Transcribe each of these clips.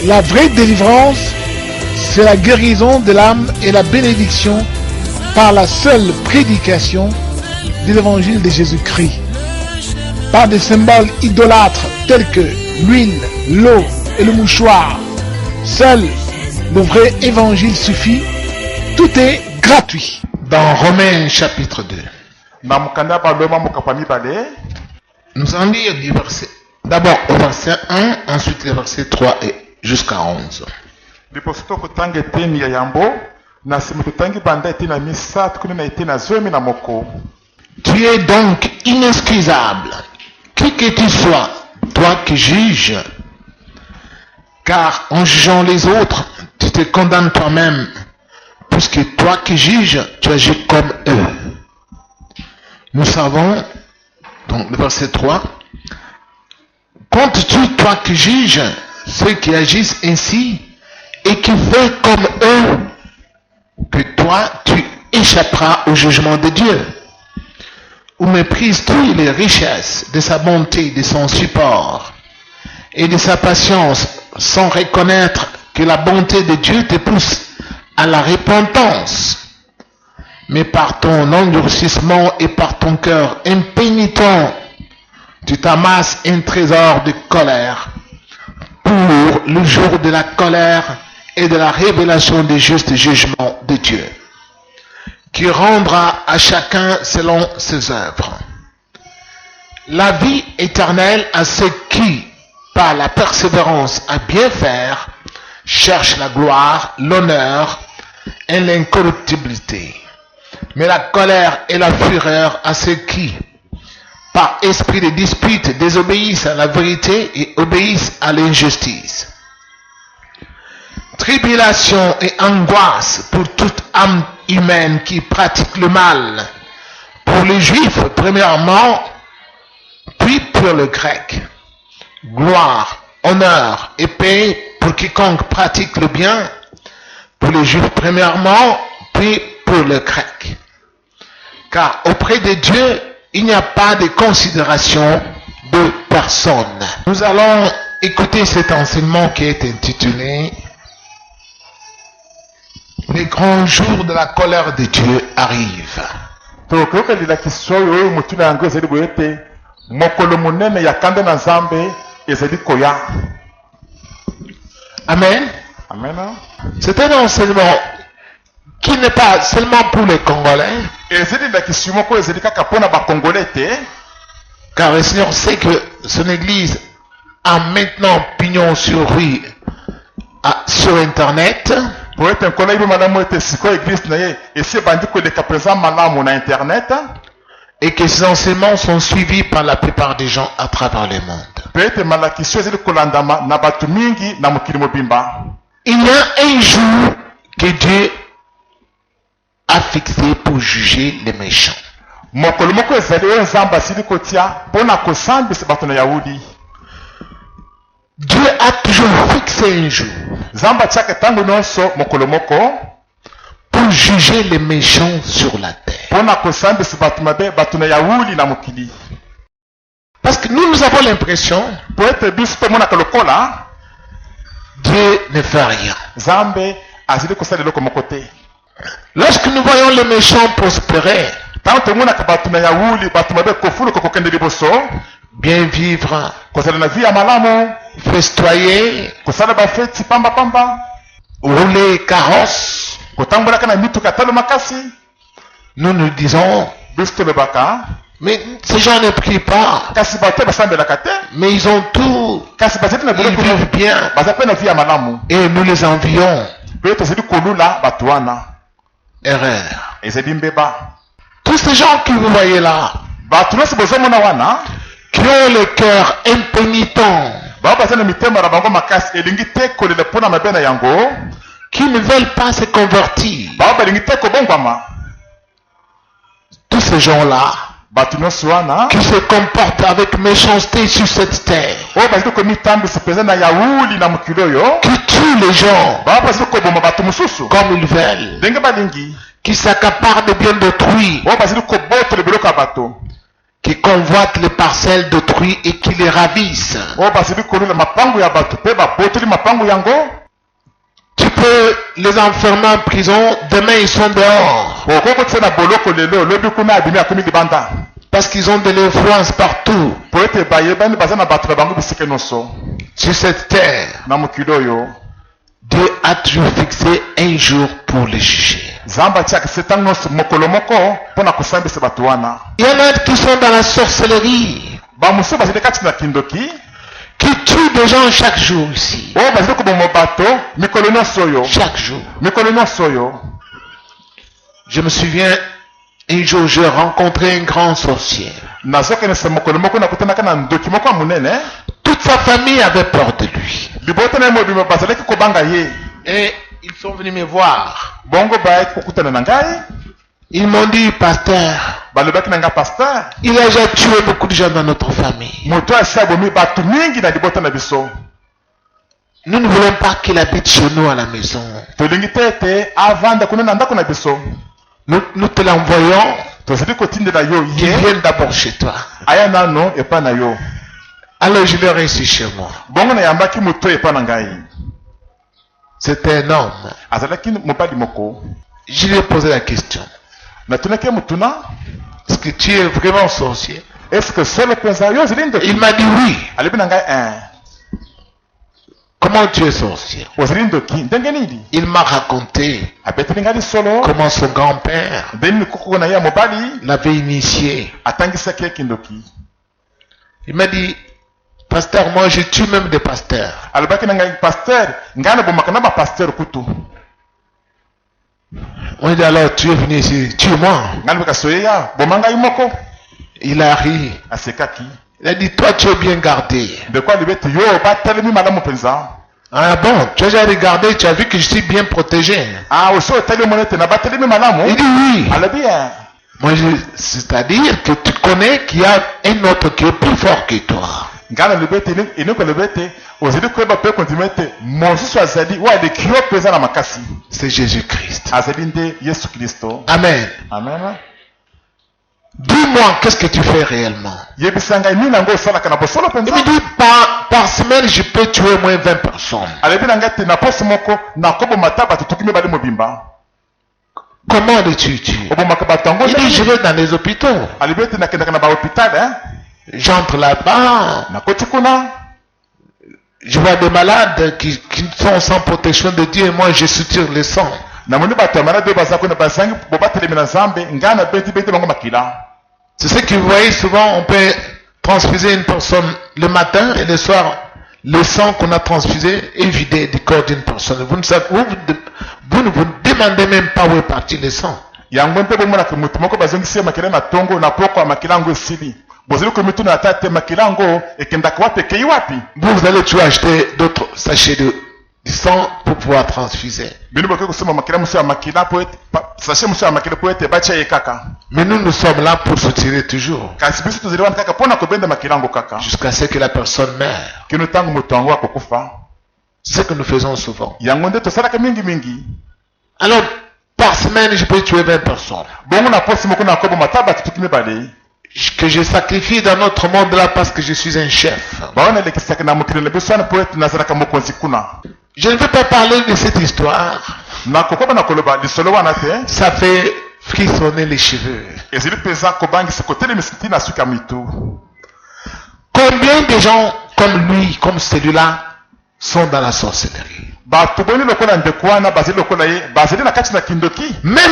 La vraie délivrance, c'est la guérison de l'âme et la bénédiction par la seule prédication de l'évangile de Jésus-Christ. Par des symboles idolâtres tels que l'huile, l'eau et le mouchoir. Seul le vrai évangile suffit. Tout est gratuit. Dans Romains chapitre 2. Nous allons lire du verset. D'abord au verset 1, ensuite les versets 3 et jusqu'à 11. Tu es donc inexcusable, qui que tu sois, toi qui juges, car en jugeant les autres, tu te condamnes toi-même, puisque toi qui juges, tu agis comme eux. Nous savons, donc le verset 3, comptes-tu, toi qui juges, ceux qui agissent ainsi, et qui font comme eux, que toi tu échapperas au jugement de Dieu? Ou méprises-tu les richesses de sa bonté, de son support, et de sa patience, sans reconnaître que la bonté de Dieu te pousse à la repentance? Mais par ton endurcissement et par ton cœur impénitent, tu t'amasses un trésor de colère pour le jour de la colère et de la révélation des justes jugements de Dieu, qui rendra à chacun selon ses œuvres. La vie éternelle à ceux qui, par la persévérance à bien faire, cherchent la gloire, l'honneur et l'incorruptibilité. Mais la colère et la fureur à ceux qui, par esprit de dispute, désobéissent à la vérité et obéissent à l'injustice. Tribulation et angoisse pour toute âme humaine qui pratique le mal. Pour les Juifs, premièrement, puis pour le Grec. Gloire, honneur et paix pour quiconque pratique le bien. Pour les Juifs, premièrement, puis pour le Grec. Car auprès de Dieu, il n'y a pas de considération de personne. Nous allons écouter cet enseignement qui est intitulé « Les grands jours de la colère de Dieu arrivent ». Amen. Amen. C'est un enseignement qui n'est pas seulement pour les Congolais, car le Seigneur sait que son Église a maintenant pignon sur rue sur Internet, et que ces enseignements sont suivis par la plupart des gens à travers le monde. Il y a un jour que Dieu a fixé pour juger les méchants. Dieu a toujours fixé un jour pour juger les méchants sur la terre. Parce que nous avons l'impression Dieu ne fait rien. Lorsque nous voyons les méchants prospérer, bien vivre, festoyer, rouler carrosse, nous nous disons, mais ces gens ne prient pas, mais ils ont tout, ils vivent bien, et nous les envions. Erreur. Tous ces gens que vous voyez là, qui ont le cœur impénitent, qui ne veulent pas se convertir, tous ces gens-là, qui se comportent avec méchanceté sur cette terre, qui tuent les gens comme ils veulent, qui s'accaparent des biens d'autrui, qui convoitent les parcelles d'autrui et qui les ravissent. Tu peux les enfermer en prison, demain ils sont dehors. Parce qu'ils ont de l'influence partout. Sur cette terre, Dieu a toujours fixé un jour pour les juger. Il y en a qui sont dans la sorcellerie, qui tuent des gens chaque jour ici. Chaque jour. Je me souviens, un jour j'ai rencontré un grand sorcier. Toute sa famille avait peur de lui. Et ils sont venus me voir. Ils m'ont dit, pasteur, il a déjà tué beaucoup de gens dans notre famille. Nous ne voulons pas qu'il habite chez nous à la maison. Nous te l'envoyons. Il vient d'abord chez toi. Alors je l'ai reçu chez moi. C'était un homme. Je lui ai posé la question. Est-ce que tu es vraiment sorcier? Il m'a dit oui. Comment tu es sorcier? Il m'a raconté comment son grand-père l'avait initié. Il m'a dit, pasteur, moi je tue même des pasteurs. On dit alors tu es venu ici, tue-moi. Il a ri. Il a dit, toi tu es bien gardé. Ah bon, tu as déjà regardé, tu as vu que je suis bien protégé. Il dit oui. C'est-à-dire que tu connais qu'il y a un autre qui est plus fort que toi. C'est Jésus-Christ. Amen. Dis-moi, qu'est-ce que tu fais réellement? Il me dit, par semaine, je peux tuer au moins 20 personnes. Comment les tues? Il dit, je vais dans les hôpitaux. J'entre là-bas. Je vois des malades qui sont sans protection de Dieu et moi je soutire le sang. C'est ce que vous voyez souvent, on peut transfuser une personne le matin et le soir, le sang qu'on a transfusé est vidé du corps d'une personne. Vous ne vous demandez même pas où est parti le sang. Vous allez toujours acheter d'autres sachets de sang pour pouvoir transfuser. Mais nous sommes là pour soutirer toujours. Jusqu'à ce que la personne meure. C'est ce que nous faisons souvent. Alors, par semaine, je peux tuer 20 personnes. Que je sacrifie dans notre monde là parce que je suis un chef. Je ne veux pas parler de cette histoire. Ça fait frissonner les cheveux. Combien de gens comme lui, comme celui-là, sont dans la sorcellerie? Même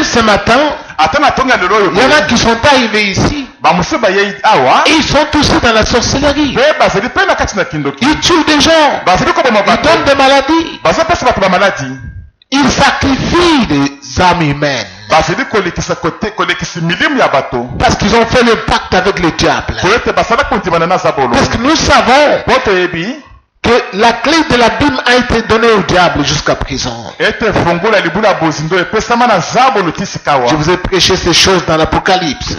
ce matin, il y en a qui sont arrivés ici. Et ils sont tous dans la sorcellerie. Ils tuent des gens. Ils donnent des maladies. Ils sacrifient des âmes humaines. Parce qu'ils ont fait le pacte avec le diable. Parce que nous savons que la clé de l'abîme a été donnée au diable jusqu'à présent. Je vous ai prêché ces choses dans l'Apocalypse.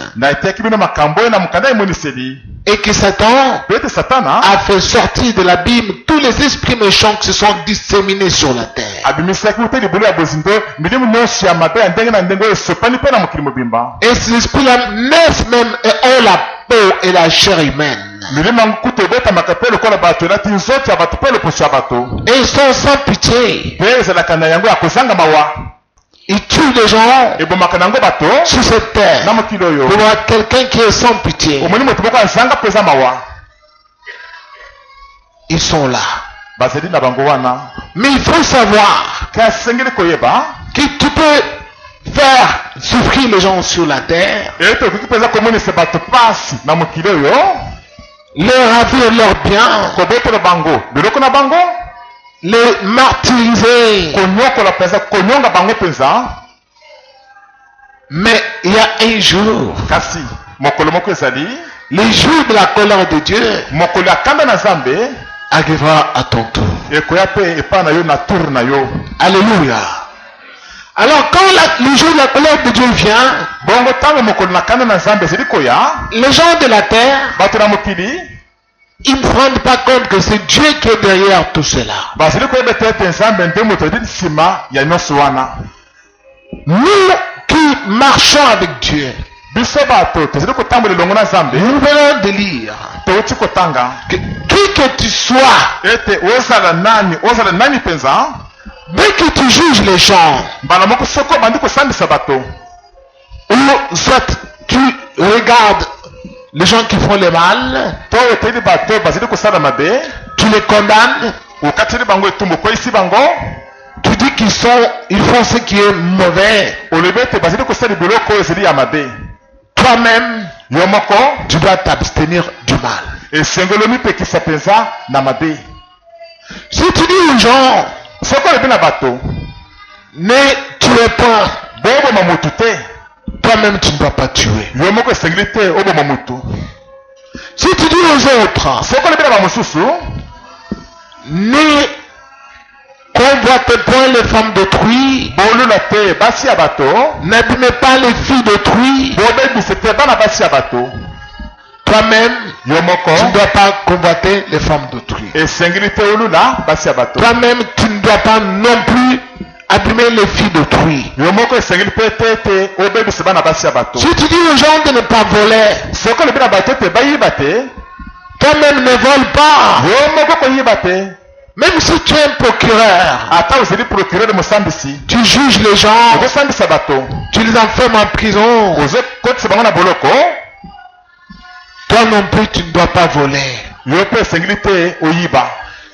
Et que Satan a fait sortir de l'abîme tous les esprits méchants qui se sont disséminés sur la terre. Et ces esprits-là naissent même et ont peau et la chair humaine. Et ils sont sans pitié. Ils tuent les gens sur cette terre. Pour voir quelqu'un qui est sans pitié. Ils sont là. Mais il faut savoir que tu peux faire souffrir les gens sur la terre, leur ravir leurs biens, les martyriser. Mais il y a un jour, les jours de la colère de Dieu arrivera à ton tour. Alléluia. Alors quand le jour de la colère de Dieu vient, les gens de la terre, ils ne se rendent pas compte que c'est Dieu qui est derrière tout cela. Nous qui marchons avec Dieu, nous venons de lire que qui que tu sois, dès que tu juges les gens, ou soit tu regardes les gens qui font le mal, tu les condamnes, tu dis qu'ils font ce qui est mauvais. Toi-même, tu dois t'abstenir du mal. Si tu dis aux gens, ne tuez pas, toi-même tu ne dois pas tuer. Si tu dis aux autres, ne convoitez point les femmes d'autrui, n'abîmez pas les filles d'autrui, toi-même tu ne dois pas convoiter les femmes d'autrui. Toi-même tu ne dois pas non plus abîmer les filles d'autrui. Si tu dis aux gens de ne pas voler, toi-même ne vole pas. Même si tu es un procureur, tu juges les gens, tu les enfermes en prison, toi non plus tu ne dois pas voler.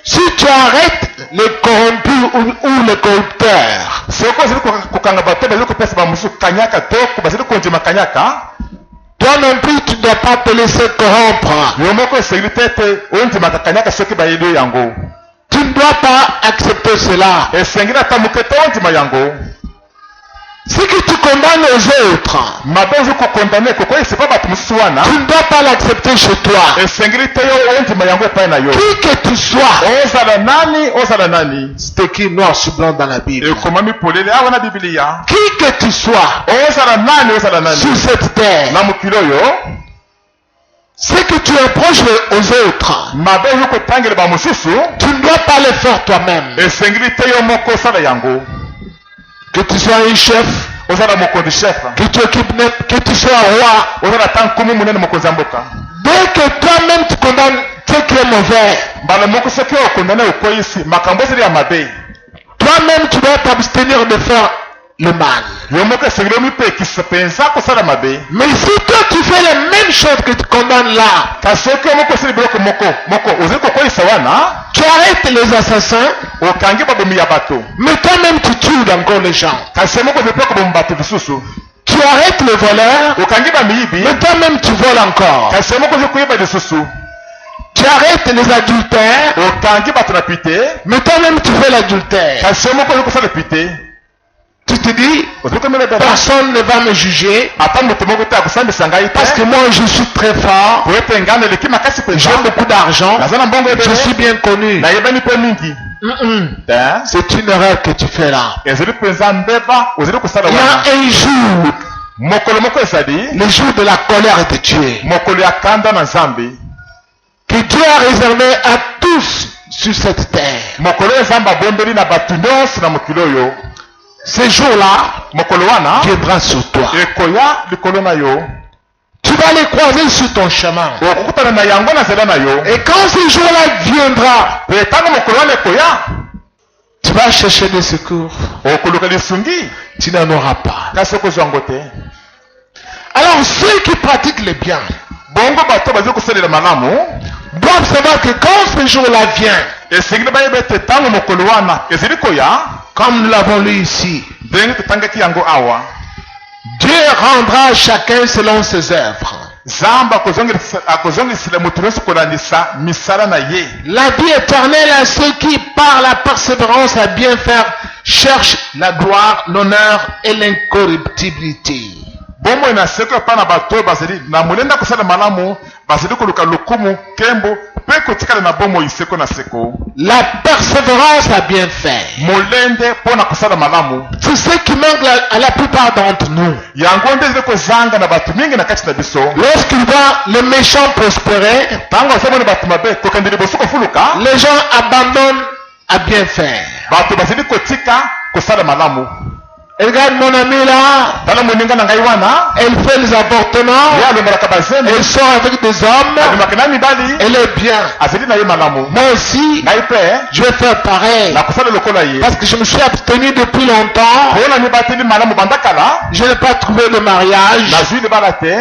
Si tu arrêtes les corrompus ou les corrupteurs, toi non plus tu ne dois pas te laisser corrompre. Tu ne dois pas accepter cela. Si que tu condamnes les autres, tu ne dois pas l'accepter chez toi. Qui que tu sois, c'est écrit noir sur blanc dans la Bible. Qui que tu sois sur cette terre, ce que tu approches aux autres, tu ne dois pas le faire toi-même. Que tu sois un chef, que tu occupes, que tu sois roi, dès que toi-même tu condamnes ce qui est mauvais, toi-même tu dois t'abstenir de faire le mal. Mais si toi tu fais les mêmes choses que tu condamnes là, tu arrêtes les assassins, mais toi-même tu tues encore les gens. Tu arrêtes les voleurs, mais toi-même tu voles encore. Tu arrêtes les adultères, mais toi-même tu fais l'adultère. Tu te dis, personne ne va me juger parce que moi je suis très fort, j'ai beaucoup d'argent, je suis bien connu. C'est une erreur que tu fais là. Il y a un jour, le jour de la colère de Dieu, que Dieu a réservé à tous sur cette terre. Ce jour-là viendra sur toi. Tu tu vas les croiser sur ton chemin. Et quand ce jour-là viendra, tu vas chercher des secours. Tu n'en auras pas. Alors ceux qui pratiquent le bien doivent savoir que quand ce jour-là vient, comme nous l'avons lu ici, Dieu rendra chacun selon ses œuvres. La vie éternelle à ceux qui, par la persévérance à bien faire, cherchent la gloire, l'honneur et l'incorruptibilité. La persévérance à bien faire. C'est ce qui manque à la plupart d'entre nous. Lorsqu'ils voient les méchants prospérer, les gens abandonnent à bien faire. Et regarde mon ami là, elle fait les avortements, elle sort avec des hommes, elle est bien. Moi aussi, je vais faire pareil, parce que je me suis abstenu depuis longtemps, je n'ai pas trouvé le mariage,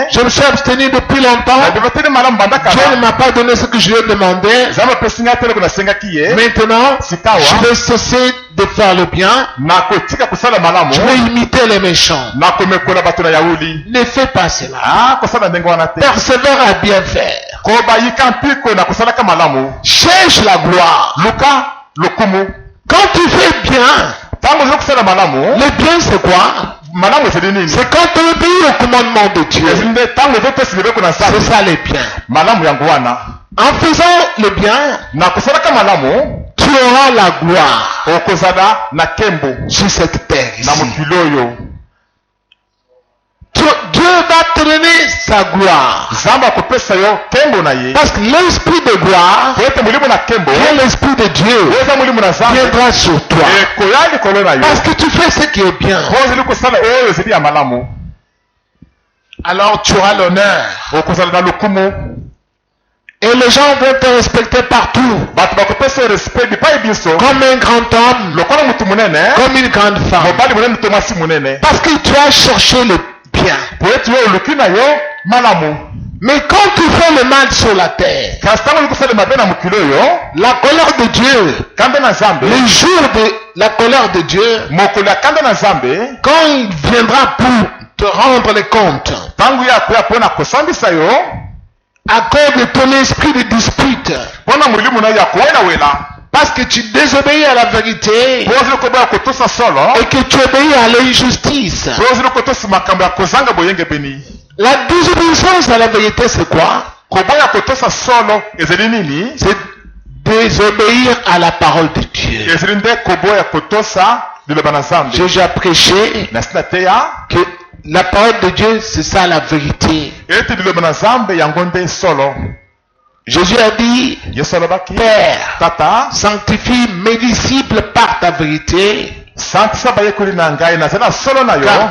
je me suis abstenu depuis longtemps, Dieu ne m'a pas donné ce que je lui ai demandé. Maintenant, je vais cesser de faire le bien, je vais imiter les méchants. Ne fais pas cela. Persévère à bien faire. Cherche la gloire. Quand tu fais bien, le bien c'est quoi? C'est quand tu obéis au commandement de Dieu. C'est ça le bien. En faisant le bien, tu auras la gloire sur cette terre ici. Dieu va te donner sa gloire. Parce que l'esprit de gloire, qui est l'esprit de Dieu, viendra sur toi. Parce que tu fais ce qui est bien. Alors tu auras l'honneur. Et les gens vont te respecter partout. Comme un grand homme, comme une grande femme. Parce que tu as cherché le bien. Mais quand tu fais le mal sur la terre, la colère de Dieu, le jour de la colère de Dieu, quand il viendra pour te rendre les comptes, accorde ton esprit de dispute. Parce que tu désobéis à la vérité et que tu obéis à l'injustice. La désobéissance à la vérité, c'est quoi? C'est désobéir à la parole de Dieu. J'ai déjà prêché que la parole de Dieu, c'est ça la vérité. Jésus a dit, Père, sanctifie mes disciples par ta vérité, car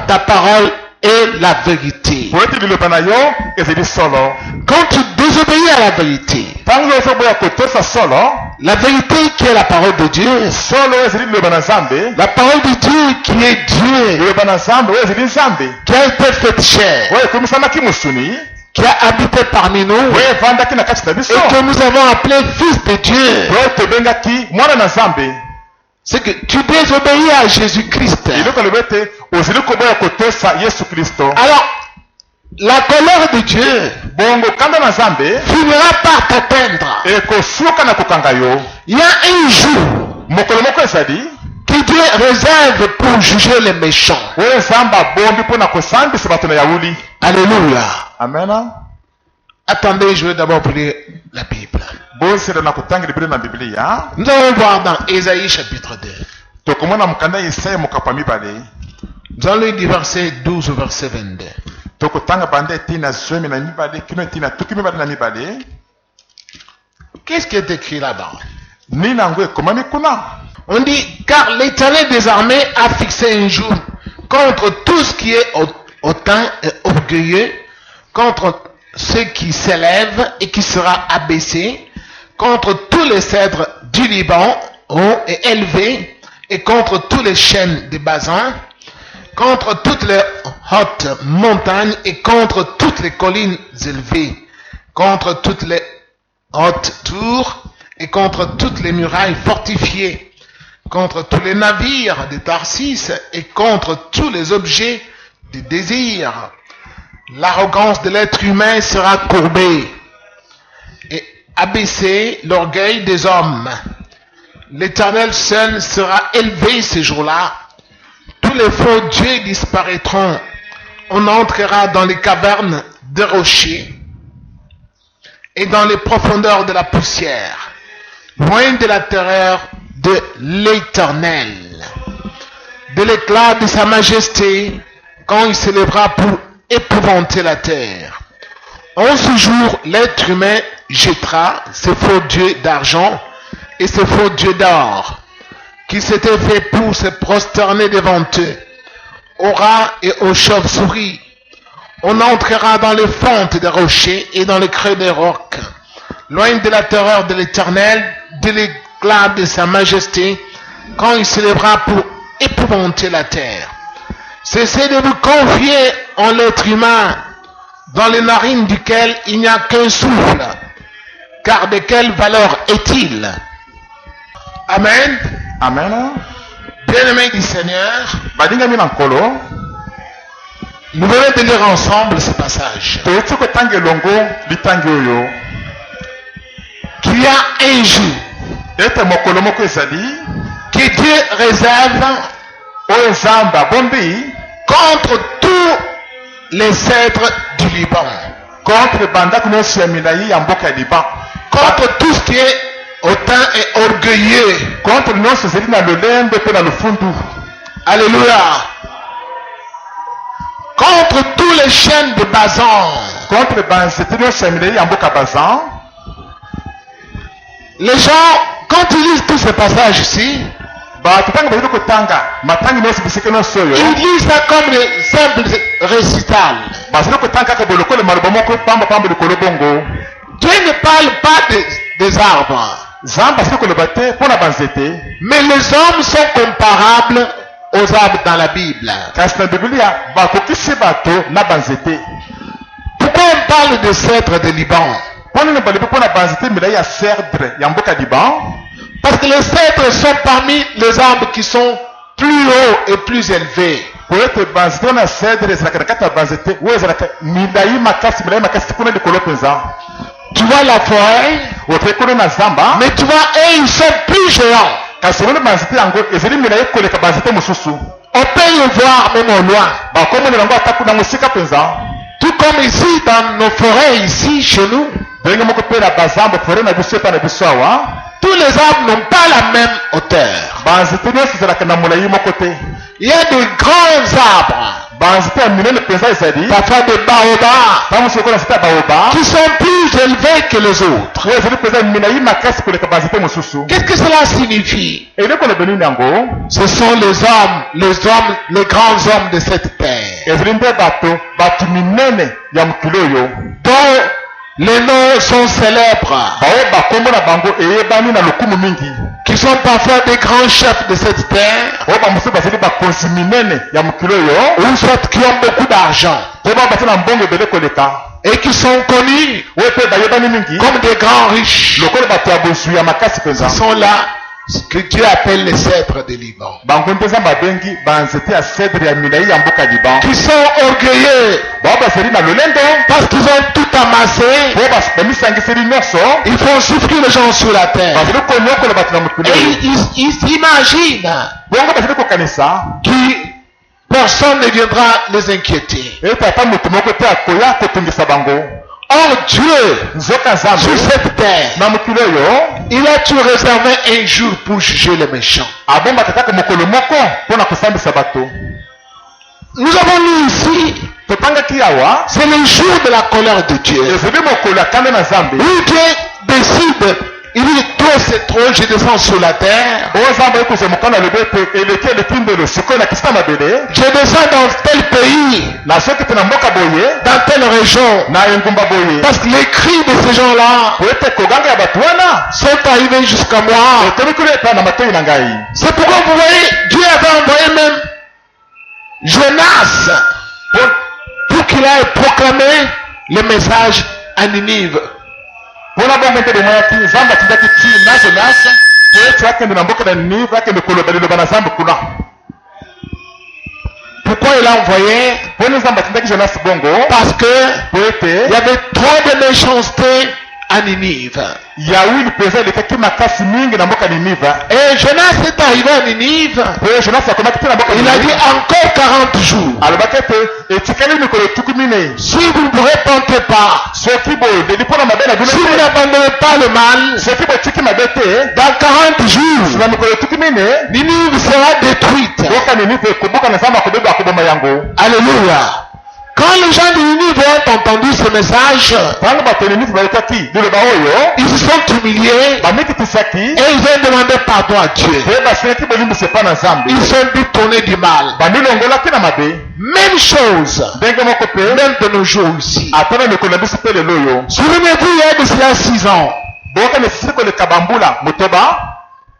ta parole est la vérité. Quand tu désobéis à la vérité, la vérité qui est la parole de Dieu, la parole de Dieu qui est Dieu, qui a été faite chair, qui a habité parmi nous, et que nous avons appelé Fils de Dieu, c'est que tu désobéis à Jésus-Christ. Alors, la colère de Dieu finira par t'atteindre. Il y a un jour que Dieu réserve pour juger les méchants. Alléluia. Amen. Attendez, je vais d'abord lire la Bible. Nous allons voir dans Ésaïe chapitre 2. Nous allons lire du verset 12 au verset 22. Qu'est-ce qui est écrit là-bas? On dit, car l'Éternel des armées a fixé un jour contre tout ce qui est hautain et orgueilleux, contre ce qui s'élève et qui sera abaissé, contre tous les cèdres du Liban, hauts et élevés, et contre tous les chênes des basins, contre toutes les hautes montagnes et contre toutes les collines élevées, contre toutes les hautes tours et contre toutes les murailles fortifiées, contre tous les navires de Tarsis et contre tous les objets du désir. L'arrogance de l'être humain sera courbée et abaissée l'orgueil des hommes. L'Éternel seul sera élevé ces jours-là. Tous les faux dieux disparaîtront. On entrera dans les cavernes des rochers et dans les profondeurs de la poussière, loin de la terreur de l'Éternel, de l'éclat de sa majesté, quand il s'élèvera pour épouvanter la terre. En ce jour, l'être humain jettera ses faux dieux d'argent et ses faux dieux d'or, qui s'étaient faits pour se prosterner devant eux, aux rats et aux chauves-souris. On entrera dans les fentes des rochers et dans les creux des rocs, loin de la terreur de l'Éternel, de l'éclat de sa majesté, quand il s'élèvera pour épouvanter la terre. Cessez de vous confier en l'être humain, dans les narines duquel il n'y a qu'un souffle, car de quelle valeur est-il? Amen. Amen. Bien-aimés du Seigneur, Badinga mina nkolo. nous venons de lire ensemble ce passage. Toyetsi ko tange longo litangi oyo. Qu'il y a un jour Ete mokolo moko ezali. que Dieu réserve Oyo nzamba bombi. contre tous les cèdres du Liban, Contre bandako nyonso ya milayi ya mboka ya Liban. contre tout ce qui est hautain et orgueilleux. Contre nyonso ezali na lolembe mpe na lufundu. Alléluia. Contre tous les chaînes de Bazan. Contre banzete nyonso ya milayi ya mboka Bazan. Les gens, quand ils lisent tous ces passages ici, Bato tanga bazali kotanga matangi nyonso bisika nyonso oyo. ils lisent ça comme des simples récitals. Bazali kotanga kaka bolokole maloba moko pamba pamba likolo bongo. Dieu ne parle pas des arbres, Nzambe asili koloba te mpo na banzete. mais les hommes sont comparables aux arbres dans la Bible. Kasi na Biblia bakokisi bato na banzete. Pourquoi on parle de cèdres de Liban? Mpona nini balobi mpo na banzete milayi ya cèdre ya mboka Liban? Parce que les cèdres sont parmi les arbres qui sont plus hauts et plus élevés. Po ete banzete wana cèdre ezalaka na kati ya banzete oyo ezalaka milayi makasi kuna likolo mpenza. Tu vois la forêt, Otoki kuna na zamba. mais tu vois, eux, ils sont plus géants. Kasi omoni banzete yango ezali milayi koleka banzete mosusu. On peut les voir même au loin. Bakomonela yango ata kuna mosika mpenza. Tout comme ici, dans nos forêts, ici, chez nous, ndenge moko mpe na bazamba fore na biso epa na biso awa. tous les arbres n'ont pas la même hauteur. Banzete nyonso ezalaka na molayi moko te. Il y a de grands arbres, Banzete ya minene mpenza ezali. parfois des baobabs, Ntango mosuku na nzete ya baoba. qui sont plus élevés que les autres. oyo ezali mpenza milayi makasi koleka banzete mosusu. Qu'est-ce que cela signifie? eloko na nini yango? Ce sont les grands hommes de cette terre, ezali nde bato minene ya mokili oyo dont les noms sont célèbres, baoyo bakombo na bango eyebani na lokumu mingi, qui sont parfois des grands chefs de cette terre, oyo bamosusu bazali bakonzi minene ya mokili oyo, ou soit qui ont beaucoup d'argent, mpe bao baza na mbongo ebele koleka, et qui sont connus oyo mpe bayebani mingi comme des grands riches. lokola bato ya bozwi ya makasi mpenza. Ce sont là ce que Dieu appelle les cèdres de Liban, bango nde nzambe abengi banzete ya cèdre ya milayi ya mboka Liban. qui sont orgueilleux bao bazali na lolendo parce qu'ils ont tout amassé. po bamisangiseli nyonso, Ils font souffrir les gens sur la terre. bazali konyokola bato na mokili Et oyo. ils s'imaginent bongo bazali kokanisa que personne ne viendra les inquiéter. ete ata moto moko te akoya kotungisa bango. Or Dieu, nzoka sur nzambe cette terre, na mokili oyo il a tout réservé un jour pour juger les méchants. abombaka kaka mokolo moko mpo na kosambisa bato. Nous avons lu ici, totangaki awa c'est le jour de la colère de Dieu. ezali mokolo ya kanda na nzambe Où Dieu décide Il dit, toi c'est trop, je descends sur la terre. Je descends dans tel pays, dans telle région. Parce que les cris de ces gens-là sont arrivés jusqu'à moi. C'est pourquoi vous voyez, Dieu avait envoyé même Jonas pour qu'il aille proclamer le message à Ninive. Pourquoi il a envoyé? Parce que il y avait trop de méchanceté à Ninive. Et Jonas est arrivé à Ninive. Il a dit encore 40 jours. Si vous ne vous repentez pas, si vous n'abandonnez pas le mal, dans 40 jours, Ninive sera détruite. Alléluia. Quand les gens de Ninive ont entendu ce message, ils se sont humiliés et ils ont demandé pardon à Dieu. Ils sont détournés du mal. Même chose, même de nos jours ici. Souvenez-vous, il y a de cela 6 ans,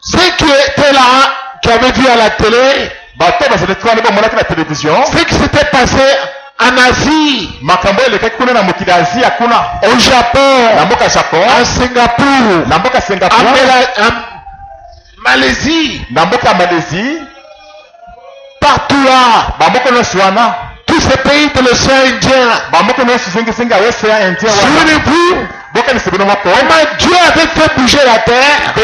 ceux qui étaient là, qui avaient vu à la télé, ce qui s'était passé en Asie, au Japon, à Singapour, en Malaisie, partout là, tous ces pays de l'océan Indien. Souvenez-vous, comment Dieu avait fait bouger la terre.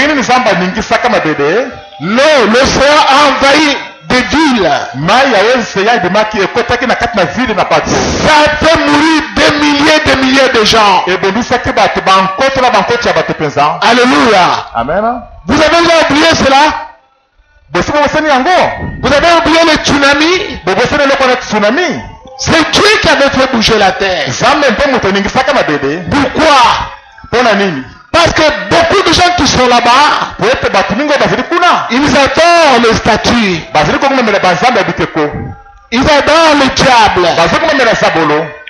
L'océan a envahi des villes. Ça a fait mourir des milliers de gens. Alléluia. Amen. Vous avez déjà oublié cela? Vous avez oublié le tsunami? C'est Dieu qui avait fait bouger la terre. Pourquoi? Parce que beaucoup de gens qui sont là-bas, ils adorent les statues. Ils adorent le diable.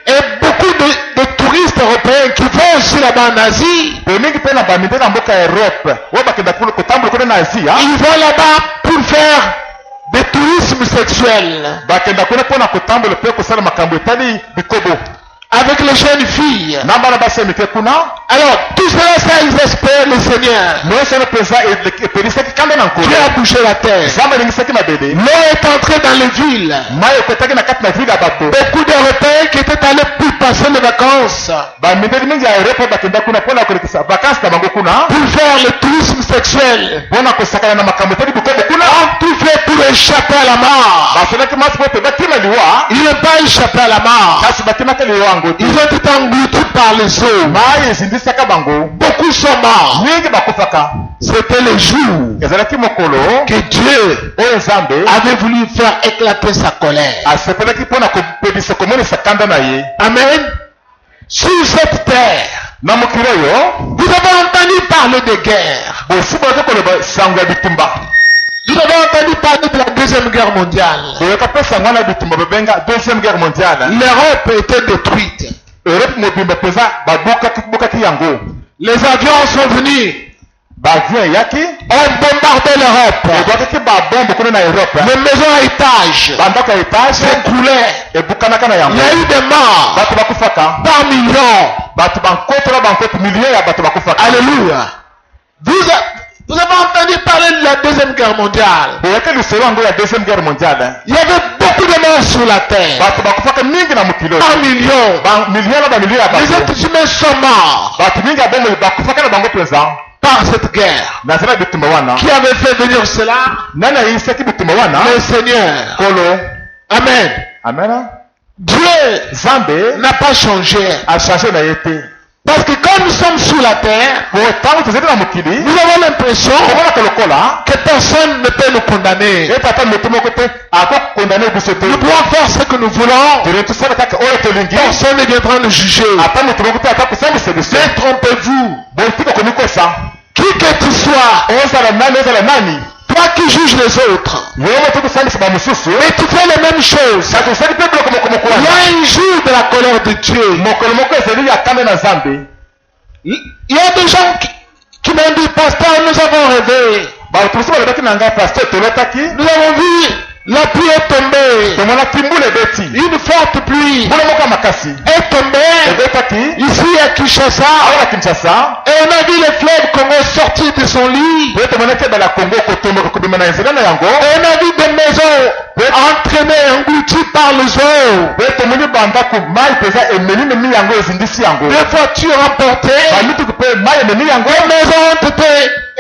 Et beaucoup de touristes européens qui vont aussi là-bas en Asie, ils vont là-bas pour faire des tourismes sexuels avec les jeunes filles. Alors, tout cela, ça exaspère le Seigneur. Dieu a bougé la terre. L'eau est entrée dans les villes. Beaucoup d'Européens qui étaient allés pour passer les vacances, pour faire le tourisme sexuel, ont tout fait pour échapper à la mort. Ils n'ont pas échappé à la mort. Ils ont été engloutis par les eaux. Beaucoup sont morts. C'était le jour que Dieu avait voulu faire éclater sa colère. Amen. Sur cette terre, vous avez entendu parler de guerre. Vous avez entendu parler de la Deuxième Guerre mondiale. L'Europe était détruite. Les avions sont venus. On bombardait l'Europe. Les maisons à étages s'écroulaient. Il y a eu des morts par millions. Alléluia. Vous avez entendu parler de la Deuxième Guerre mondiale. Il y avait beaucoup de morts sur la terre. Par millions. Les êtres humains sont morts par cette guerre. Qui avait fait venir cela? Le Seigneur. Amen. Dieu n'a pas changé. Parce que quand nous sommes sur la terre, nous avons l'impression que personne ne peut nous condamner. Nous pouvons faire ce que nous voulons. Personne ne viendra nous juger. Détrompez-vous. Qui Qui que tu sois, ozala nani toi qui juges les autres, yomo tokusambisa bamosusu et tu fais les mêmes choses, kasi osali mpe biloko mokomoko il y wana a un jour de la colère de Dieu. mokolo moko ezali ya kanda na nzambe. Il y a des gens qui m'ont dit, pasteur, nous avons rêvé. batumosusu balobaki na ngai paster tolotaki Nous avons vu la pluie est tombée. tomonaki mbula ebeti Une forte pluie mbula moko ya makasi est tombée ebetaki ici à Kinshasa. awa na kinshasa Et on a vu le fleuve Congo sortir de son lit. pe tomonaki ebala kongo kotomboka kobima na nzela na yango Et on a vu des maisons entraînées, englouties par les eaux. pe tomoni bandako mai mpenza emelimemi yango ezindisi yango Des voitures emportées. bamituku mpe mai ememi yango Les maisons ont été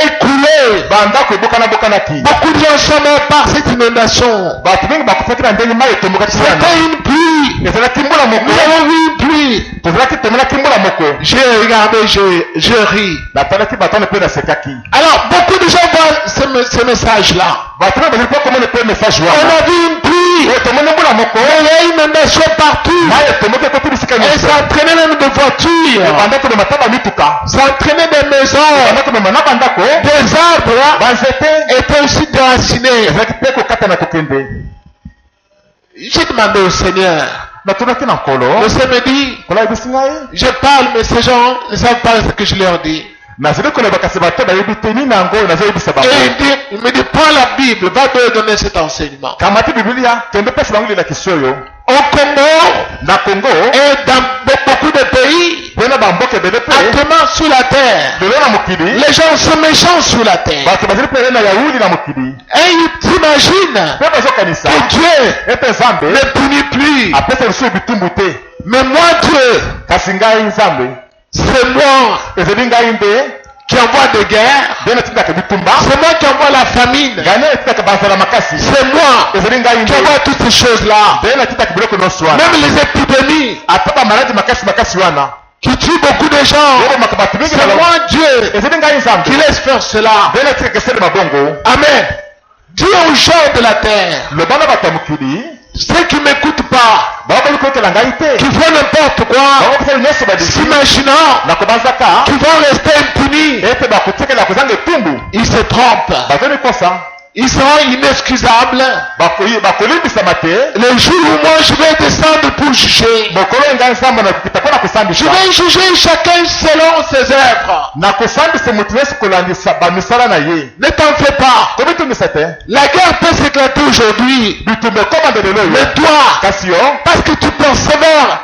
écoulées. bandako ebokana-bokanaki Beaucoup de gens sont morts par cette inondation. bato mingi bakufaki na ndenge mai etombokaki wana C'était une pluie. ezalaki mbula moko Nous avons vu une pluie. tomonaki mbula moko J'ai regardé, je ris. natalaki bato wana mpe nasekaki Alors, beaucoup de gens voient ce message-là. bato mingi bazali mpo komona mpe message On wana a vu une pluie. tomoni mbula moko Il y a une inondation partout. mai etomboki ekoti bisika Et nyonso ça entraînait même des voitures. bandako bemata bamituka Ça entraînait des maisons. bandako bemana bandako Des arbres banzete étaient aussi déracinés. ezalaki mpe kokata na kokende. J'ai demandé au Seigneur. natunaki na nkolo Le Seigneur me dit, nkolo ayebisi ngai je parle, mais ces gens ne savent pas ce que je leur dis. nazali koloba kasi bato bayebi te nini yango nazoyebisa bango. Il me dit, prends la Bible, va te donner cet enseignement. kamati bibilia kende pesa bango lelakisi oyo Au Congo na kongo et dans beaucoup de pays, mpe na bamboka ebele mpe actuellement sous la terre, lelo na mokili les gens sont méchants sous la terre. bato bazali mpe na yahudi na mokili Et ils s'imaginent mpe bazokanisa que Dieu ete nzambe ne punit plus. apesa biso bitumbu te Mais moi, Dieu, kasi ngai nzambe c'est moi ezali ngai nde qui envoie des guerres. nde natindaka bitumba C'est moi qui envoie la famine. ngai nde natindaka banzala makasi C'est moi ezali ngai qui nde envoie toutes ces choses-là. nde natindaka biloko nyonso wana Même les épidémies ata bamaladi makasi wana qui tuent beaucoup de gens. yobomaka bato mingi C'est moi, Dieu, ezali ngai nzambe qui laisse faire cela. nde natikaka esele mabongo. Amen. Dis aux gens de la terre, loba na bato ya mokili ceux qui ne m'écoutent pas, bakoki kokela ngai te qui font n'importe quoi, bakokosala nyonso badisi s'imaginant na kobanzaka qu'ils vont rester impunis, ete bakotikela kozanga etumbu ils se trompent. bazali kosa Ils seront inexcusables bakolimbisama te le jour où moi je vais descendre pour juger. mokolo oyo ngai nzambe nakokita mpo na Je kosambisa vais juger chacun selon ses œuvres. na kosambisa moto nyonso kolandisa bamisala na ye. Ne t'en fais pas. komitungisa te La guerre peut s'éclater aujourd'hui. bitumba ekoma ndelo oyo Mais toi, kasi yo parce que tu persévères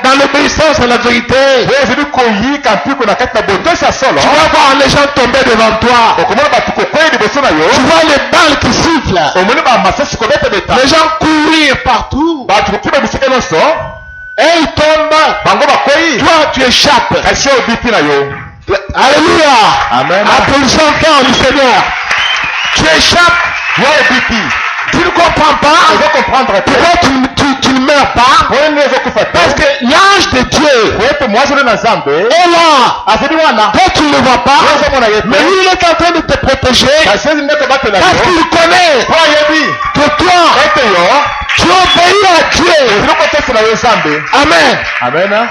dans l'obéissance à la vérité, oyo ezali koyika mpiko na kati na botosa solo tu vas voir les gens tomber devant toi. okomona bato kokwei liboso na yo Tu vois les balles qui sifflent. omoni bamasasi kobetebeta Les gens courir partout. bato kokima bisika nyonso Et ils tombent. bango bakwei Toi, tu échappes. kasi oyo obiti na yo. Alléluia. Amen. Applaudissons encore le Seigneur. Tu échappes. yo obiti Tu ne comprends pas. ozo comprendre te Pourquoi tu ne meurs pas? oyo nde ezokufa te Parce que l'ange de Dieu po ete mwasi oyo na nzambe est là. azali wana Toi, tu ne le vois pas. yo ozomona ye Mais te lui, il est en train de te protéger. kasi ezi ndenge batela Parce yo qu'il connaît po ayebi que toi, ete yo tu obéis à Dieu. ezali kotosela yo nzambe. Amen. Amen.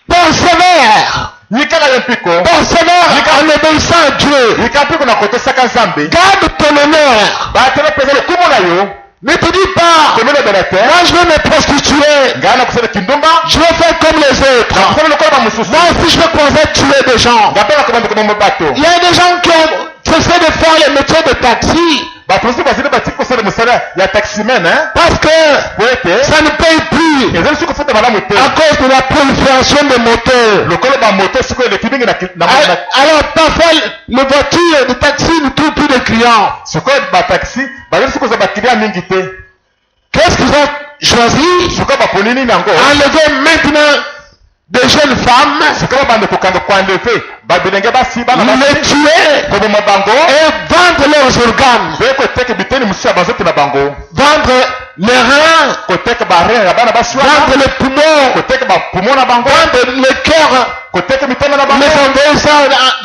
Persévère. yikala ye mpiko Persévère en obéissant à Dieu. yika mpiko na kotosaka nzambe Garde ton honneur. batela mpenza lokumu na yo Ne te dis pas, komilobela te moi je vais me prostituer. ngai na kosala kindumba Je vais faire comme les autres. nakosala lokola bamosusu Moi aussi je vais commencer à tuer des gens. ngai mpe nakobanda komoma bato Il y a des gens qui ont cessé de faire les métiers de taxi bato mosusu bazali batiki kosala mosala ya taximen parce que po ete ça ne paye plus ezali soki kofuta malamu te à cause de la prolifération des moteurs. lokola bamoto sikoyo eleki mingi Alors parfois les voitures de taxi ne trouvent plus de clients. sikoyo bataxi bazali soki kozwa bakilia mingi te Qu'est-ce qu'ils ont choisi? sikoyo baponi nini yango Enlever maintenant des jeunes femmes, sikoyo bande kokanga koenleve babilenge basi bana les basi tuer koboma bango et vendre leurs organes, mpe koteka biteni mosusu ya banzoto na bango vendre les reins, koteka barein ya bana basi wana vendre les poumons, koteka bapumo na bango vendre les cœurs koteka mitana na bango Les Anglais, ça,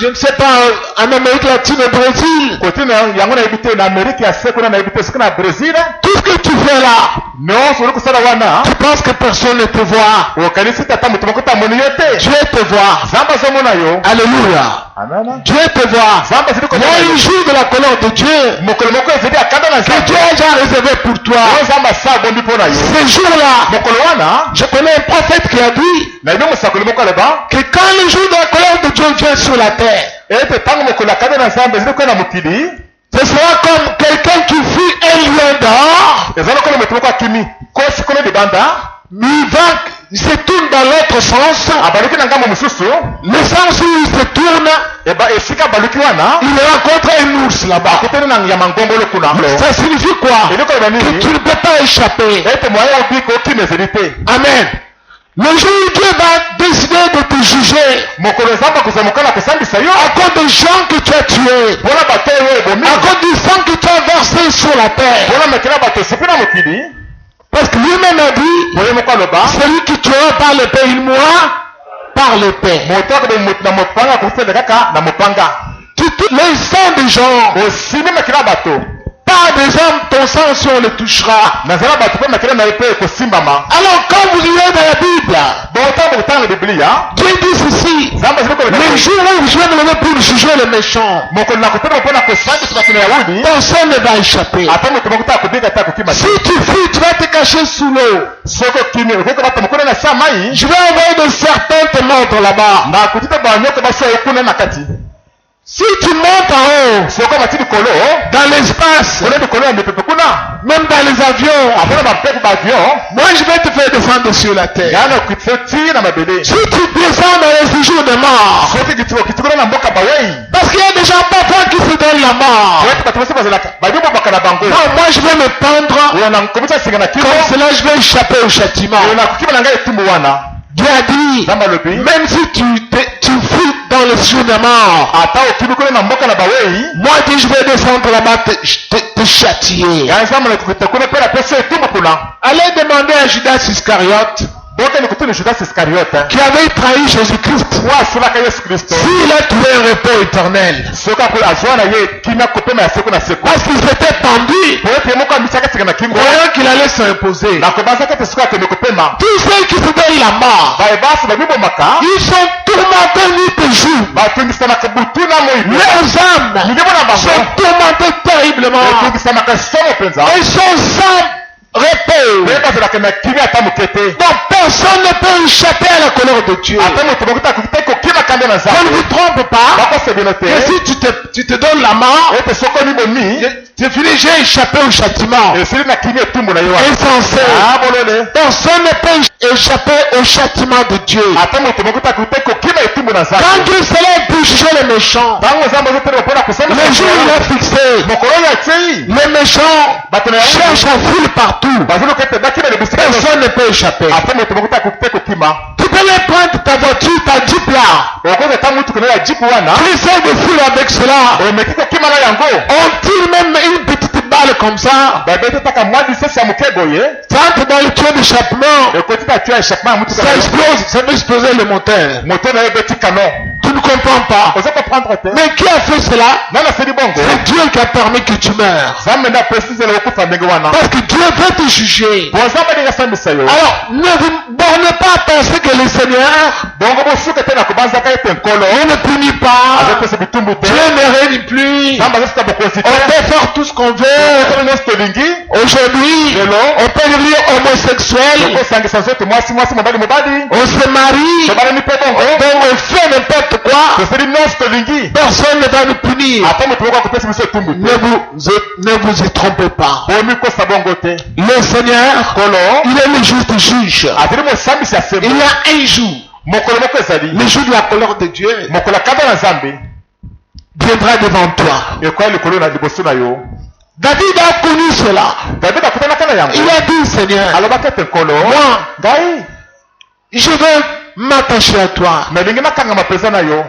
je ne sais pas, en Amérique latine, au Brésil. côté yango na ebite na Amérique ya seko na ebite siko na Brésil Tout ce que tu fais là, non solo kusala wana tu penses que personne ne te voit. okanisi tata mutu moko tamoni yo te Dieu te voit. zamba zomona yo Alléluia. amen Dieu te voit. zamba zili Il y a un jour de la colère de Dieu mokolo moko ezeli akanda na que Dieu a déjà réservé pour toi. yo zamba sa bombi pona yo Ce jour-là, mokolo wana je connais un prophète qui a dit na ibe mosakoli moko aloba que quand le jour de la colère de Dieu vient sur la terre, ete ntango mokolo akanda na nzambe ezili kwenda mokili ce sera comme quelqu'un qui fuit un lion dehors, eza lokola moto moko akimi kosi kono libanda mais il se tourne dans l'autre sens. abaluki na ngambo mosusu Le sens où il se tourne, esika abaluki wana il rencontre un ours là-bas. akutani na nyama ngongolo kuna Ça signifie quoi? eloko loba Que nini tu ne peux pas échapper. ete moyen obiki okima ezeli te Amen. Le jour où Dieu va décider de te juger mokolo nzambe akozala mokala kosambisa yo à cause des gens que tu as tués, mpona bato oyo ebomi à cause du sang que tu as versé sur la terre. mpona mekela bato esipi na mokili Parce que lui-même a dit, moye moko aloba celui qui tuera par l'épée, il mourra par l'épée. moto akobe na mopanga akosende kaka na mopanga Les sangs des gens, osimi mekela bato pas des hommes, ton sang si on le touchera. nazala bato mpe mekela na ye mpe ekosimbama Alors quand vous lisez dans la Bible, bontango kotanga biblia Dieu dit ceci, nzambe ezili koloba le jour où je vais me lever pour juger les méchants, mokolo na kotelema mpona kosambisa bato na yahudi personne ne va échapper. ata moto moko ta akobika te akokima te Si tu fuis, tu vas te cacher sous l'eau. soki okimi okoki bata mokolo na sa mai Je vais envoyer des serpents te mordre là-bas. na koki te banyoka baso ekuna na kati Si tu montes en haut, soki omati likolo dans l'espace, kona likolo ya mipepe kuna même dans les avions, apona bampepo baavion moi je vais te faire descendre sur la terre. yana okiti na mabele Si tu descends dans les séjours de mort, soki okiti kuna na mboka bawei parce qu'il y a des gens parfois qui se donnent la mort. oyoki bato basi bazalaka babibobaka na bango Non, moi je vais me pendre, oyo na komisa singa na kimo comme cela je vais échapper au châtiment. oyo na kokima na ngai etumbu wana Dieu a dit, nzambe alobi même si tu fuis dans les séjours de mort, ata okimi kuna na mboka na bawei moi Dieu je vais descendre là-bas te châtier. ya nzambe nakokita kuna mpe napesi etumbu kuna Allez demander à Judas Iscariote, bokeni kutuni judas iskariote qui avait trahi Jésus-Christ, oyo asolaka yesu kristo s'il a trouvé un repos éternel. soki azwa na ye kimia kopema ya seko na seko Parce qu'il s'était pendu, po ete moko amisaka singa na kingo croyant qu'il allait se reposer. nakobanzaka ete soki akende kopema Tous ceux qui se donnent la mort, bayebasi babibomaka ils sont tourmentés nuit et jour. batungisanaka butu na moi Leurs âmes lingi mona bango sont tourmentées terriblement. etungisanaka somo mpenza Ils sont sans repos. mpe bazalaka na kimi ata moke te Donc personne ne peut échapper à la colère de Dieu. ata moto moko te akoki te kokima kanda na Je ne nzambe vous trompe pas. bakosebino te Que si tu te donnes la mort, ete soki oni bomi c'est fini, j'ai échappé au châtiment. esili na kimi etumbu na ye wana Insensé. bolole Personne ne peut échapper au châtiment de Dieu. ata moto moko te akoki te kokima etumbu na Quand nzambe Dieu se lève pour juger les méchants, ntango nzambe azotelema mpona le kosambisa jour où il est fixé, mokolo oyo atei les méchants bato na yango cherchent à fuir partout. bazoluka ete bakima na bisika Personne ne peut échapper. ata moto moko te akoki te kokima Tu peux les prendre ta voiture, ta Jeep là. okoki ata mutuku na ya jipu wana Tu essaies de fuir avec cela. omeki kokima na yango On tire même une petite balle comme ça. babeti taka mwa lisesi ya moke boye Ça entre dans le tuyau d'échappement. ekoti ta tue ya échappement ya mutuka Ça na yo explose. Ça peut exploser le moteur. moto na yo ebeti canon Tu ne comprends pas. oza comprendre te Mais qui a fait cela? nani aseli bongo C'est Dieu qui a permis que tu meurs. nzambe nde apesi nzela okufa ndenge wana Parce que Dieu veut te juger. po nzambe ndenge asambisa yo Alors, ne vous bornez pas à penser que le Seigneur bongo bosuka te na kobanzaka ete nkolo ne punit pas. azopesa bitumbu te Dieu ne règne plus. nzambe azosika bokonzi te On peut faire tout ce qu'on veut. tolo nyonso tolingi Aujourd'hui, lelo on peut devenir homosexuel. okosangisa nzoto mwasi mobali mobali On se marie. tobalani mpe bongo Donc on fait n'importe quoi. toseli nyonso tolingi Personne ne va nous punir. ata moto moko akopesa biso etumbu te Ne vous y trompez pas. bomi kosa bongo te Le Seigneur, nkolo il est le juste juge. azali mosambisi ya sembo Il y a un jour, mokolo moko ezali le jour de la colère de Dieu, mokolo akanda na nzambe viendra devant toi. ekoya likolo na liboso na yo David a connu cela. davide akutanaka na yango Il a dit, Seigneur, alobaki ete nkolo moi, ngai je veux m'attacher à toi. nalingi nakangama mpenza na yo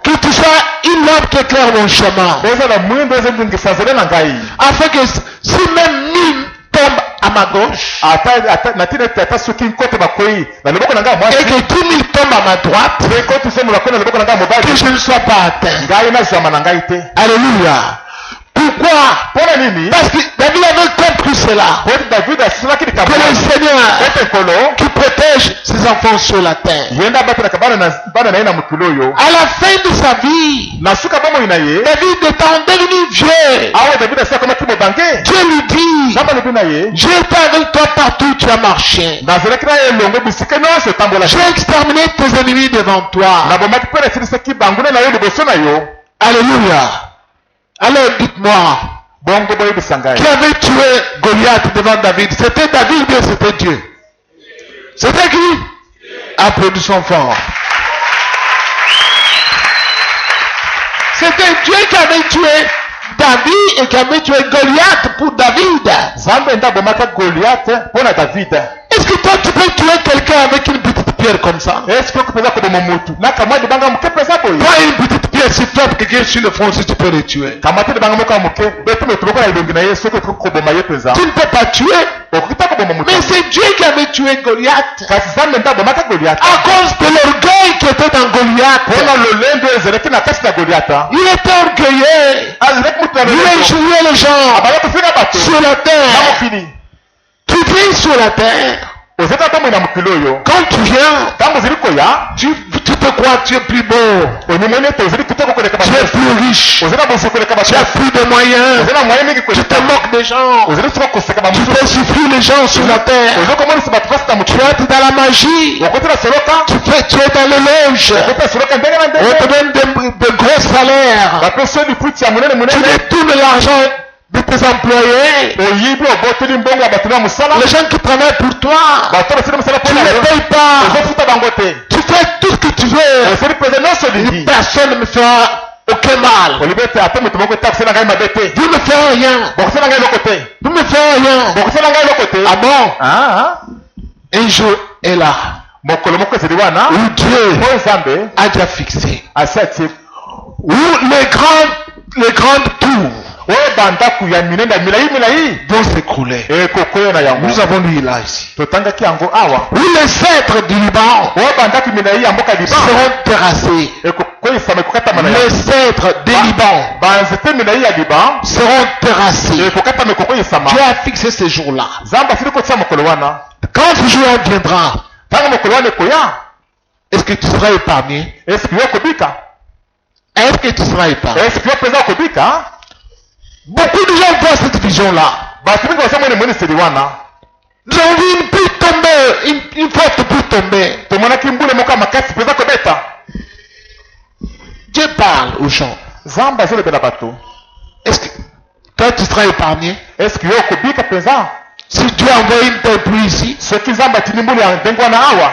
Que tu sois une lampe qui éclaire mon chemin. eza na mwindo ezondingisa nzela na ngai Afin que si même nuit tombe à ma gauche ata soki nkote bakwei na loboko na ngai et mwasi que tout mille tombe à ma droite, mpe koti somo bakwei na loboko na ngai que mobali je ne sois pas atteint. ngai nazwama na ngai te. Alléluia. Pourquoi? mpona nini? Parce que David avait compris cela. oti david asilaki Que likambo le Seigneur ete nkolo qui protège ses enfants sur la terre. yenda abatelaka bana na ye na mokili oyo. À la fin de sa vie, na suka bomoi na ye David étant devenu vieux, awa david asila komaki mobange Dieu lui dit, nzambe alobi na ye j'ai été avec toi partout où tu as marché. nazalaki na ye elongo bisika nyonso etambolaki J'ai exterminé tes ennemis devant toi. nabomaki mpe nasilisaki banguna na yo liboso na yo. Alléluia. Alors dites-moi, bongo boyebisa ngai qui avait tué Goliath devant David? C'était David ou bien c'était Dieu? C'était qui? Applaudissons fort. C'était Dieu qui avait tué David et qui avait tué Goliath pour David. nzambe nde abomaka goliath mpo na david. Est-ce que toi tu peux tuer quelqu'un avec une petite pierre comme ça? eske oki mpenza koboma motu na kamwa libanga moke mpenza boye Toi une petite pierre, si tu tapes quelqu'un sur le front, si tu peux le tuer. kamwa te libanga moko ya moke bete motu moko na elongi na ye soki okoki koboma ye mpenza Tu ne peux pas tuer. okoki te koboma motu. Mais c'est Dieu qui avait tué Goliath. kasi nzambe nde abomaka goliath À cause de l'orgueil qui était dans Goliath. mpona lolendo ezalaki na kasi na goliath. Il était orgueilleux. azalaki motu na Il lolendo injuriait les gens abaya kofinga bato sur la na terre. mokili. Tu vis sur la terre. ozali bomoi na mokili oyo Quand tu viens, ntango ozali koya tu te crois que tu es plus beau. onimoni ete ozali kitoko koleka Tu es bato plus riche. ozali na bosi koleka bato Tu as plus de moyens. ozali na moyen mingi Tu koleka te moques des gens. ozali soka koseka Tu bamosusu fais souffrir les gens sur la terre. ozali komonisa bato mpasi na Tu mokili es dans la magie. okoti na soloka Tu es dans l'éloge. okoti na soloka ndenge na On te ndenge donne de gros salaires. bapesi yo lifuti ya monene Tu monene détournes l'argent de tes employés. oyibi oboteli mbongo ya bato na mosala Les gens qui travaillent pour toi, bato basili mosala tu mpo ne na les yo payes pas. ozofuta bango te Tu fais tout ce que tu veux. osali mpenza nyonso olingi Personne ne me fera aucun mal. olibi ete ate moto moko ete akosala ngai mabe te Vous ne faites rien. bokosala ngai eloko te Vous ne faites rien. bokosala ngai eloko te. Ah bon? Ah, Un jour est là mokolo moko ezali wana où Dieu mpo nzambe a déjà fixé. asi atie Où les grandes tours oyo bandaku ya minene ya milai vont s'écrouler. ekokoya na yango Nous avons lu là ici. totangaki yango awa Où les cèdres du Liban oyo bandaku milai ya mboka liban seront terrassés. ekokoyisama ekokatama na Les yango cèdres des Liban banzete milai ya liban seront terrassés. ekokatama ekokoyisama. Dieu a fixé ce jour-là. nzambe asili kotia mokolo wana Quand ce jour viendra, ntango mokolo wana ekoya est-ce que tu seras épargné? esiki yo okobika Est-ce que tu seras épargné? esiki yo mpenza okobika. Beaucoup de gens voient cette vision-là. bato mingi basamwene moniseli wana Nous avons vu une pluie tomber, une forte pluie tomber. tomonaki mbule moko ya makasi mpenza kobeta. Dieu parle aux gens. nzambe azolobela bato Est-ce que toi tu seras épargné? esiki yo okobika mpenza Si Dieu envoie une telle pluie ici, soki nzambe atindi mbule ya ndenge wana awa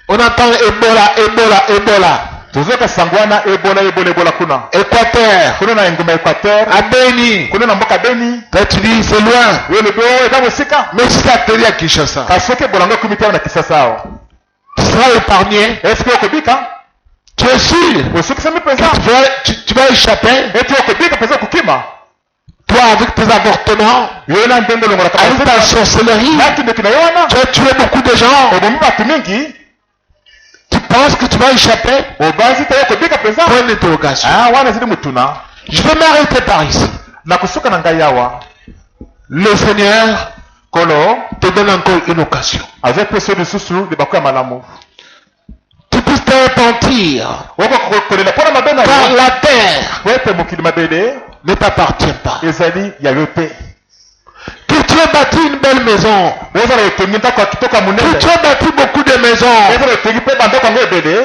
on entend Ebola, Ebola, Ebola. tozoyoka sango wana ebola kuna Équateur, kuna na engumba équateur à Beni. kuna na mboka beni Toi tu dis c'est loin. oyo lobi oyo eza mosika Mais si ça atterrit à Kinshasa, kasi soki ebola ngo ekumi te awa na kisasa awa tu seras épargné. esiki okobika Tu es sûr osukisami que mpenza tu vas échapper? eti okobika mpenza okokima Toi avec tes avortements, yo na ndenge olongolaka avec ta sorcellerie, nakindeki na yo wana tu as tué beaucoup de gens. obomi bato mingi Tu penses que tu vas échapper? obanzi te yo okobika mpenza. Point d'interrogation. wana ezili motuna Je vais m'arrêter par ici. na kosuka na ngai awa Le Seigneur kolo te donne encore une occasion. azopesa yo lisusu libako ya malamu Tu puisses te repentir. okokolela mpona mabe na Car yo la terre po ete mokili mabele ne t'appartient pas. ezali ya yo te. Que tu aies bâti une belle maison. ozala etongi ndako ya kitoko ya Que monene tu aies bâti beaucoup de maisons. ozala etongi mpe bandako yango ebele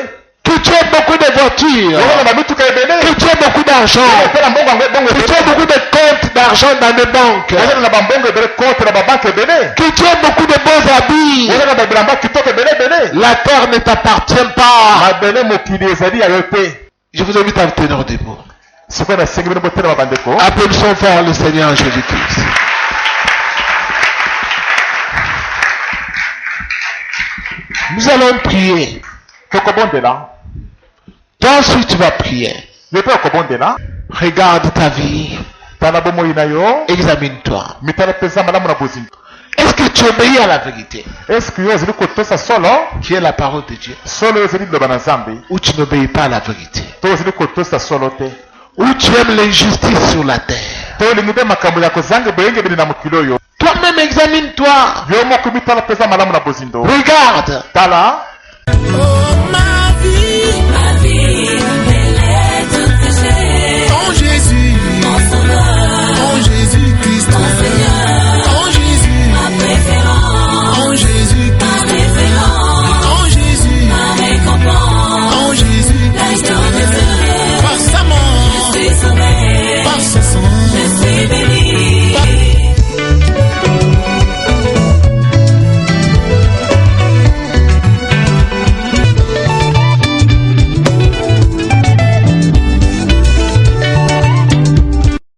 Que tu aies beaucoup de voitures. ozala na mituka ebele Que tu aies beaucoup d'argent. mpe na mbongo yango ebongo Que tu ebele aies beaucoup de comptes d'argent dans des banques. ozala na bambongo ebele konte na babanke ebele Que tu aies beaucoup de beaux habits. ozala na babilamba kitoko ebele ebele La terre ne t'appartient pas. mabele mokili ezali ya yo te. Je vous invite à vous tenir debout. sikoyo nasengi bino botelema bandeko. Applaudissons fort le Seigneur Jésus-Christ. Nous allons prier. tokobondela Toi aussi tu vas prier. yo mpe okobondela Regarde ta vie. tala bomoi na yo Examine-toi. mitala mpenza malamu na bozindo. Est-ce que tu obéis à la vérité, Est-ce que yo ozali kotosa solo qui est la parole de Dieu, solo oyo ozali liloba na nzambe ou tu n'obéis pas à la vérité, to ozali kotosa solo te ou tu aimes l'injustice sur la terre? to olingi nde makambo ya kozanga boyengebeli na mokili oyo? Toi-même examine-toi. yo moko mitala mpenza malamu na bozindo. Regarde. Tala